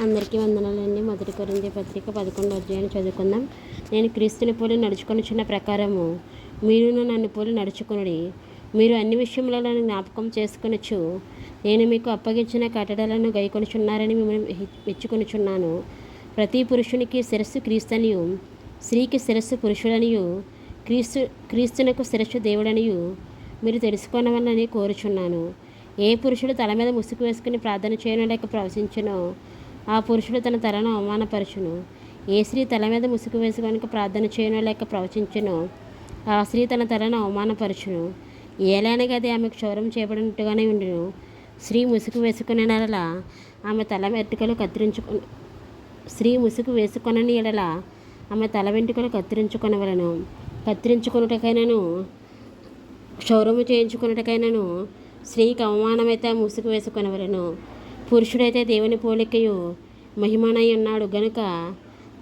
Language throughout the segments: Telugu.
అందరికీ వందనాలండి. మొదటి కొరింథీ పత్రిక 11వ అధ్యాయం చదువుకుందాం. నేను క్రీస్తుని పోలి నడుచుకొనుచున్న ప్రకారము మీరును నన్ను పోలి నడుచుకొనుడి. మీరు అన్ని విషయములలో జ్ఞాపకం చేసుకొనొచ్చు నేను మీకు అప్పగించిన కట్టడలను గైకొనుచున్నారని మిమ్మల్ని మెచ్చుకొనుచున్నాను. ప్రతి పురుషునికి శిరస్సు క్రీస్తనియు, స్త్రీకి శిరస్సు పురుషుడనియు, క్రీస్తునకు శిరస్సు దేవుడనియు మీరు తెలుసుకొనవలని కోరుచున్నాను. ఏ పురుషుడు తల మీద ముసుగు వేసుకుని ప్రార్థన చేయను లేక ప్రవశించునో ఆ పురుషుడు తన తలను అవమానపరచును. ఏ స్త్రీ తల మీద ముసుగు వేసుకొని ప్రార్థన చేయనో లేక ప్రవచించునో ఆ స్త్రీ తన తలను అవమానపరచును. ఏలైనగా అది ఆమెకు క్షౌరం చేయబడినట్టుగానే ఉండును. స్త్రీ ముసుగు వేసుకునే ఎడల ఆమె తల వెంట్రుకలు వేసుకొనని ఎడల ఆమె తల వెంట్రుకలు కత్తిరించుకొనవలను. కత్తిరించుకొనుటకైనను క్షౌరము చేయించుకొనుటకైనను స్త్రీకి అవమానమైతే ముసుగు వేసుకొనవలను. పురుషుడైతే దేవుని పోలికయు మహిమనై ఉన్నాడు గనుక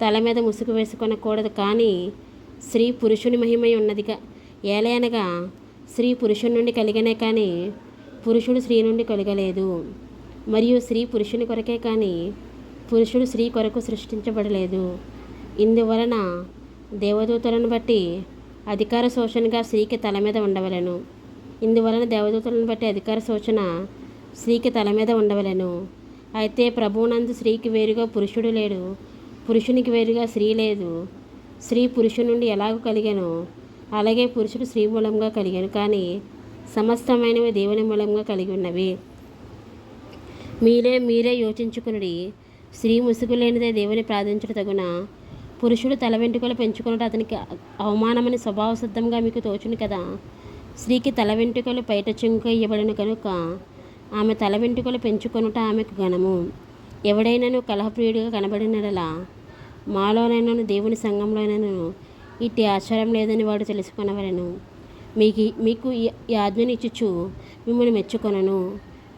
తల మీద ముసుగు వేసుకొనకూడదు. కానీ స్త్రీ పురుషుని మహిమై ఉన్నదిగా. ఏలయనగా స్త్రీ పురుషుని నుండి కలిగనే కానీ పురుషుడు స్త్రీ నుండి కలగలేదు. మరియు స్త్రీ పురుషుని కొరకే కానీ పురుషుడు స్త్రీ కొరకు సృష్టించబడలేదు. ఇందువలన దేవదూతలను బట్టి అధికార శోషణగా స్త్రీకి తల మీద ఉండవలెను. ఇందువలన దేవదూతలను బట్టి అధికార శోషణ స్త్రీకి తల మీద ఉండవలెను. అయితే ప్రభువునందు స్త్రీకి వేరుగా పురుషుడు లేడు, పురుషునికి వేరుగా స్త్రీ లేదు. స్త్రీ పురుషుని నుండి ఎలాగో కలిగాను అలాగే పురుషుడు స్త్రీ మూలంగా కలిగాను. కానీ సమస్తమైనవి దేవుని మూలంగా కలిగి ఉన్నవి. మీరే యోచించుకునుడి. స్త్రీ ముసుగు లేనిదే దేవుని ప్రార్థించుట తగున. పురుషుడు తల వెంట్రుకలు పెంచుకున్నట్టు అతనికి అవమానమని స్వభావ సిద్ధంగా మీకు తోచును కదా. స్త్రీకి తల వెంట్రుకలు పైట చెంగు ఇయ్యబడిన కనుక ఆమె తల వెంట్రుకలు పెంచుకొనుట ఆమెకు ఘనము. ఎవడైనాను కలహప్రియుడిగా కనబడినలా మాలోనైనాను దేవుని సంఘంలోనైనాను ఇట్టి ఆచారం లేదని వాడు తెలుసుకొనవలెను. మీకు ఈ ఆజ్ఞను ఇచ్చుచు మిమ్మల్ని మెచ్చుకొనను.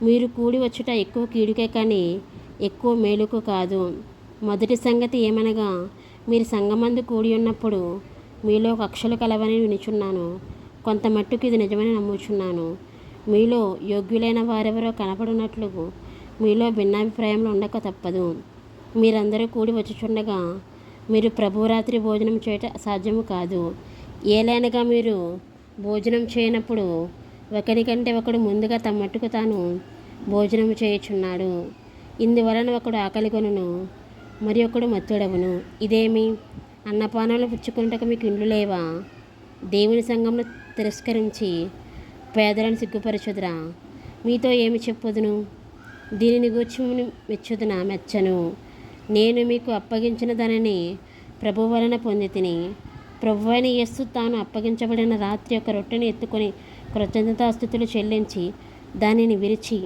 మీరు కూడి వచ్చుట ఎక్కువ కీడుకే కానీ ఎక్కువ మేలుకు కాదు. మొదటి సంగతి ఏమనగా మీరు సంఘమందు కూడి ఉన్నప్పుడు మీలో కక్షలు కలవని వినుచున్నాను. కొంత మట్టుకు ఇది నిజమని నమ్ముచున్నాను. మీలో యోగ్యులైన వారెవరో కనపడినట్లు మీలో భిన్నాభిప్రాయంలో ఉండక తప్పదు. మీరందరూ కూడి వచ్చుచుండగా మీరు ప్రభురాత్రి భోజనం చేయట సాధ్యము కాదు. ఏలైనగా మీరు భోజనం చేయనప్పుడు ఒకరికంటే ఒకడు ముందుగా తమ మట్టుకు తాను భోజనం చేయుచున్నాడు. ఇందువలన ఒకడు ఆకలిగొనును, మరి ఒకడు మత్తుడవును. ఇదేమి అన్నపానాలు పుచ్చుకున్నటకు మీకు ఇండ్లు లేవా? దేవుని సంఘంలో తిరస్కరించి పేదలను సిగ్గుపరచుదురా? మీతో ఏమి చెప్పుదును? దీనిని గూర్చి మెచ్చను. నేను మీకు అప్పగించిన దానిని ప్రభు వలన పొంది తిని. ప్రభువైన యేసు తాను అప్పగించబడిన రాత్రి ఒక రొట్టెని ఎత్తుకొని కృతజ్ఞతాస్తుతులు చెల్లించి దానిని విరిచి,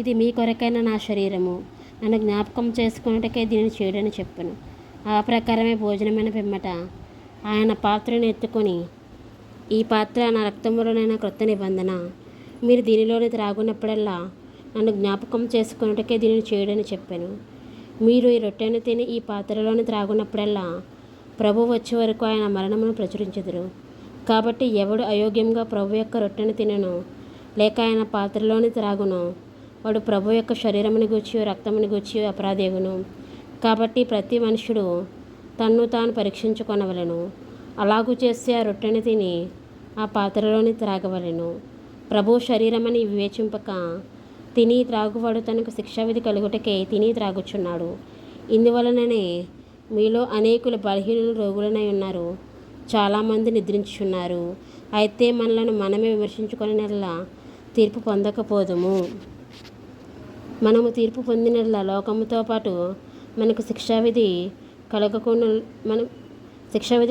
ఇది మీ కొరకైన నా శరీరము, నన్ను జ్ఞాపకం చేసుకున్నటకే దీనిని చేయడని చెప్పను. ఆ ప్రకారమే భోజనమైన పిమ్మట ఆయన పాత్రను ఎత్తుకొని, ఈ పాత్ర నా రక్తములోనైన క్రొత్త నిబంధన. మీరు దీనిలోని త్రాగున్నప్పుడల్లా నన్ను జ్ఞాపకం చేసుకున్నటకే దీనిని చేయడని చెప్పాను. మీరు ఈ రొట్టెను తిని ఈ పాత్రలోని త్రాగున్నప్పుడల్లా ప్రభు వచ్చే వరకు ఆయన మరణమును ప్రచురించెదరు. కాబట్టి ఎవడు అయోగ్యంగా ప్రభు యొక్క రొట్టెను తినను లేక ఆయన పాత్రలోని త్రాగును వాడు ప్రభు యొక్క శరీరముని గూర్చి రక్తముని గూర్చి అపరాధేగును. కాబట్టి ప్రతి మనుషుడు తన్ను తాను పరీక్షించుకొనవలెను. అలాగూ చేస్తే ఆ రొట్టెని తిని ఆ పాత్రలోని త్రాగవలెను. ప్రభు శరీరమని వివేచింపక తిని త్రాగువాడు తనకు శిక్షావిధి కలుగుటకే తిని త్రాగుచున్నాడు. ఇందువలననే మీలో అనేకులు బలహీనులు రోగులనై ఉన్నారు, చాలామంది నిద్రించుచున్నారు. అయితే మనలను మనమే విమర్శించుకొనినట్లా తీర్పు పొందకపోదుము. మనము తీర్పు పొందినట్లా లోకముతో పాటు మనకు శిక్షావిధి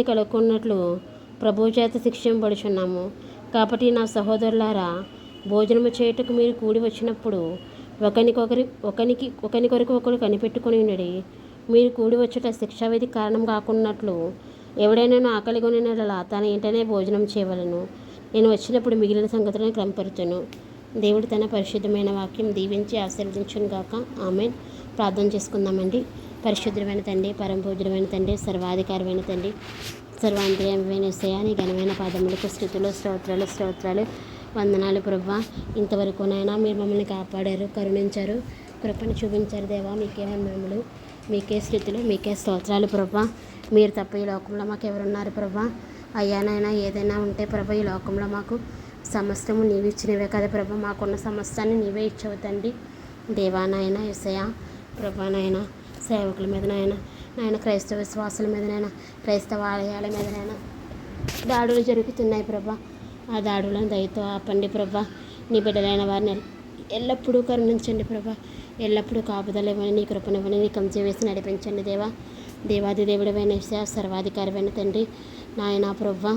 కలుగుకున్నట్లు ప్రభు చేత శిక్షింపబడుచున్నాము. కాబట్టి నా సహోదరులారా, భోజనము చేయుటకు మీరు కూడి వచ్చినప్పుడు ఒకరికొరకు ఒకరు కనిపెట్టుకుని ఉండడి. మీరు కూడి వచ్చుట శిక్షావిధి కారణం కాకున్నట్లు ఎవడైనా ఆకలిగొనినట్లా తన ఇంటనే భోజనం చేయవలను. నేను వచ్చినప్పుడు మిగిలిన సంగతులను క్రమపరుచును. దేవుడు తన పరిశుద్ధమైన వాక్యం దీవించి ఆశీర్వదించును గాక. ఆమేన్. ప్రార్థన చేసుకుందామండి. పరిశుద్ధమైన తండ్రి, పరమపూజ్యుడమైన తండ్రి, సర్వాధికారమైన తండ్రి, సర్వాంతర్యామైన యేసయ్యా, నీ ఘనమైన పాదములకు స్తుతులు స్తోత్రాలు వందనాలు ప్రభువా. ఇంతవరకునైనా మీరు మమ్మల్ని కాపాడారు, కరుణించారు, కృపను చూపించారు దేవా. మీకే వందనములు, మీకే స్థితులు, మీకే స్తోత్రాలు ప్రభా. మీరు తప్ప ఈ లోకంలో మాకు ఎవరున్నారు ప్రభా. అయ్యానైనా ఏదైనా ఉంటే ప్రభా ఈ లోకంలో మాకు సమస్తము నీవు ఇచ్చినవే కదా ప్రభా. మాకున్న సమస్తాన్ని నీవే ఇచ్చావు తండ్రి. దేవానాయన యేసయ్య ప్రభా, నాయన సేవకుల మీద నాయన క్రైస్తవ విశ్వాసుల మీద క్రైస్తవ ఆలయాల మీద దాడులు జరుగుతున్నాయి ప్రభా. ఆ దాడులను దయతో ఆపండి ప్రభా. నీ బిడ్డలైన వారిని ఎల్లప్పుడూ కరుణించండి ప్రభా. ఎల్లప్పుడూ కాపుదల ఇవ్వని, నీ కృపనివ్వని, నీ కంచె వేసి నడిపించండి దేవా. దేవాది దేవుడైన సర్వాధికారమైన తండ్రి నాయన ప్రభా.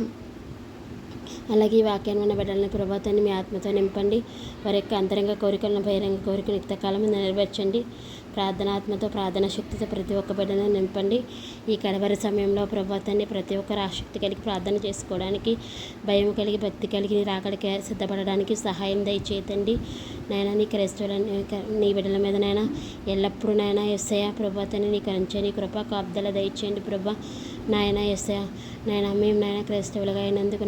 అలాగే ఈ వాక్యాన్ని ఉన్న బిడ్డలని ప్రభాతాన్ని మీ ఆత్మతో నింపండి. వారి యొక్క అంతరంగ కోరికలను బహిరంగ కోరికలు యుక్తకాలం నెరవేర్చండి. ప్రార్థనాత్మతో ప్రార్థన శక్తితో ప్రతి ఒక్క బిడ్డను నింపండి. ఈ కడవరి సమయంలో ప్రభాతాన్ని ప్రతి ఒక్కరు ఆసక్తి కలిగి ప్రార్థన చేసుకోవడానికి, భయం కలిగి, భక్తి కలిగి, రాకడికి సిద్ధపడడానికి సహాయం దయచేతండి. నాయన నీ క్రైస్తవులని నీ బిడ్డల మీద ఎల్లప్పుడూ యేసయ్య ప్రభాతాన్ని నీ కరించే నీ కృప కాపుదల దయచేయండి ప్రభా. నాయన యేసయ్య మేము క్రైస్తవులుగా అయినందుకు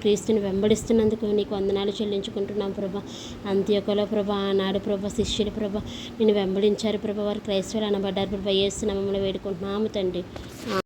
క్రీస్తుని వెంబడిస్తున్నందుకు నీకు వందనాలు చెల్లించుకుంటున్నాం ప్రభా. అంత్యోకలో ప్రభా ఆనాడు ప్రభా శిష్యులు ప్రభా నిన్ను వెంబడించారు ప్రభా. వారు క్రైస్తవులు అనబడ్డారు ప్రభా. యేసు నామములో వేడుకుంటున్నాము తండ్రి.